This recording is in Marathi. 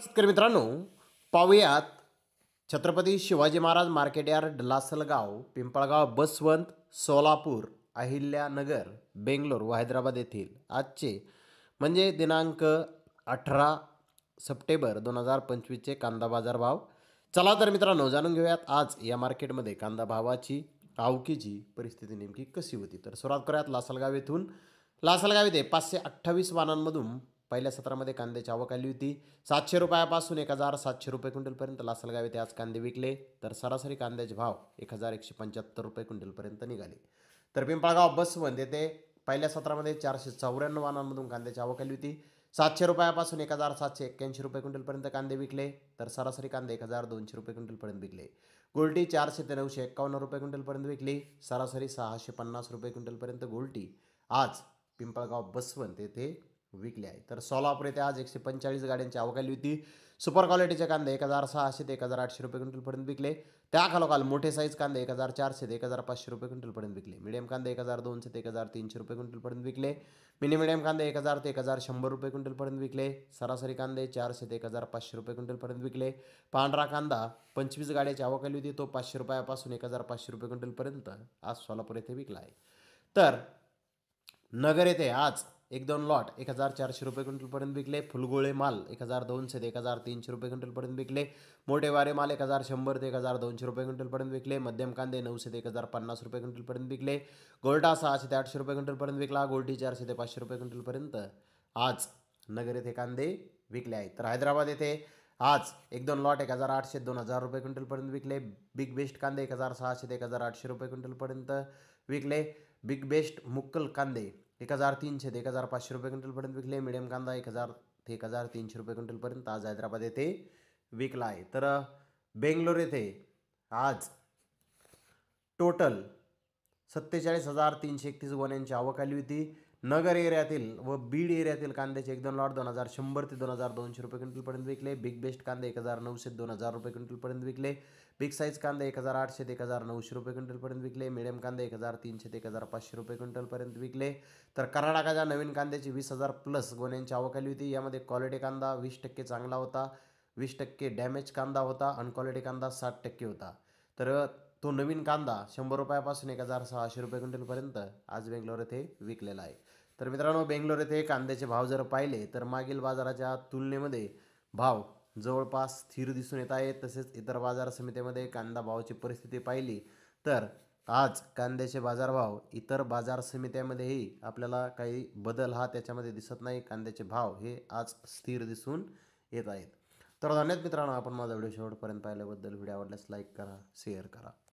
शेतकरी मित्रांनो, पाहूयात छत्रपती शिवाजी महाराज मार्केट यार्ड, लासलगाव, पिंपळगाव, बसवंत, सोलापूर, अहिल्यानगर, बेंगलोर व हैदराबाद येथील आजचे म्हणजे दिनांक 18 सप्टेंबर 2025चे कांदा बाजार भाव. चला तर मित्रांनो, जाणून घेऊयात आज या मार्केटमध्ये कांदा भावाची आवकीची परिस्थिती नेमकी कशी होती. तर सुरुवात करूयात लासलगाव येथून. लासलगाव येथे 528 वाहनांमधून पहिल्या सत्रामध्ये कांद्याची आवक आली होती. 700 रुपयापासून 1700 रुपये क्विंटलपर्यंत लासलगाव येथे आज कांदे विकले. तर सरासरी कांद्याचे भाव 1175 रुपये क्विंटलपर्यंत निघाले. तर पिंपळगाव बसवंत येथे पहिल्या सत्रामध्ये 494 वाहनांमधून कांद्याची आवक आली होती. 700 रुपयापासून 1781 रुपये क्विंटलपर्यंत कांदे विकले. तर सरासरी कांदे 1200 रुपये क्विंटलपर्यंत विकले. गोल्टी 400 ते 951 रुपये क्विंटलपर्यंत विकली. सरासरी 650 रुपये क्विंटलपर्यंत गोल्टी आज पिंपळगाव बसवंत येथे विकले आहे. तर सोलापूर येथे आज 145 गाड्यांची आवक आली होती. सुपर क्वालिटीचे कांदे 1600 ते 1800 रुपये क्विंटलपर्यंत विकले. त्याखालोखाल मोठे साईज कांदे 1400 ते 1500 रुपये क्विंटलपर्यंत विकले. मिडियम कांदे 1200 ते 1300 रुपये क्विंटलपर्यंत विकले. मिनी मिडियम कांदे 1000 ते 1100 रुपये क्विंटलपर्यंत विकले. सरासरी कांदे 400 ते 1500 रुपये क्विंटलपर्यंत विकले. पांढरा कांदा 25 गाड्याची आवक आली होती. तो 500 रुपयापासून 1500 रुपये क्विंटलपर्यंत आज सोलापूर येथे विकला आहे. तर नगर येथे आज 1-2 लॉट 1400 रुपये क्विंटलपर्यंत विकले. फुलगोळे माल 1200 ते 1300 रुपये क्विंटलपर्यंत विकले. मोठे वारे माल 1100 ते 1200 रुपये क्विंटलपर्यंत विकले. मध्यम कांदे 900 ते 1050 रुपये क्विंटलपर्यंत विकले. गोल्टा 600 ते 800 रुपये क्विंटलपर्यंत विकला. गोल्टी 400 ते 500 रुपये क्विंटलपर्यंत आज नगर येथे कांदे विकले आहेत. तर हैदराबाद येथे आज 1-2 लॉट 1800 ते 2000 रुपये क्विंटलपर्यंत विकले. बिग बेस्ट कांदे 1600 ते 1800 रुपये क्विंटलपर्यंत विकले. बिग बेस्ट मुक्कल कांदे 1300 ते 1500 रुपये क्विंटलपर्यंत विकले. मिडियम कांदा 1000 ते 1300 रुपये क्विंटलपर्यंत आज हैदराबाद येथे विकला आहे. तर बेंगलोर येथे आज टोटल 47,331 गोण्यांची आवक आली होती. नगर एरियातील व बीड एरियातील कांद्याचे 1-2 लॉट 2100 ते 2200 रुपये क्विंटलपर्यंत विकले. बिग बेस्ट कांदे 1900 ते 2000 रुपये क्विंटलपर्यंत विकले. बिग साईज कांदे 1800 ते 1900 रुपये क्विंटलपर्यंत विकले. मिडियम कांदे 1300 ते 1500 रुपये क्विंटलपर्यंत विकले. तर कर्नाटकाच्या नवीन कांद्याची 20,000 प्लस गोण्यांची आवक आली होती. यामध्ये क्वालिटी कांदा 20% चांगला होता, 20% डॅमेज कांदा होता आणि क्वालिटी कांदा 60% होता. तर तो नवीन कांदा 100 रुपयापासून 1600 रुपये क्विंटलपर्यंत आज बेंगलोर येथे विकलेला आहे. तर मित्रांनो, बेंगलोर येथे कांद्याचे भाव जर पाहिले तर मागील बाजाराच्या तुलनेमध्ये भाव जवळपास स्थिर दिसून येत आहेत. तसेच इतर बाजार समित्यामध्ये कांदा भावाची परिस्थिती पाहिली तर आज कांद्याचे बाजारभाव इतर बाजार समित्यामध्येही आपल्याला काही बदल हा त्याच्यामध्ये दिसत नाही. कांद्याचे भाव हे आज स्थिर दिसून येत आहेत. तर धन्यवाद मित्रांनो, आपण माझा व्हिडिओ शेवटपर्यंत पाहिल्याबद्दल. व्हिडिओ आवडल्यास लाईक करा, शेअर करा.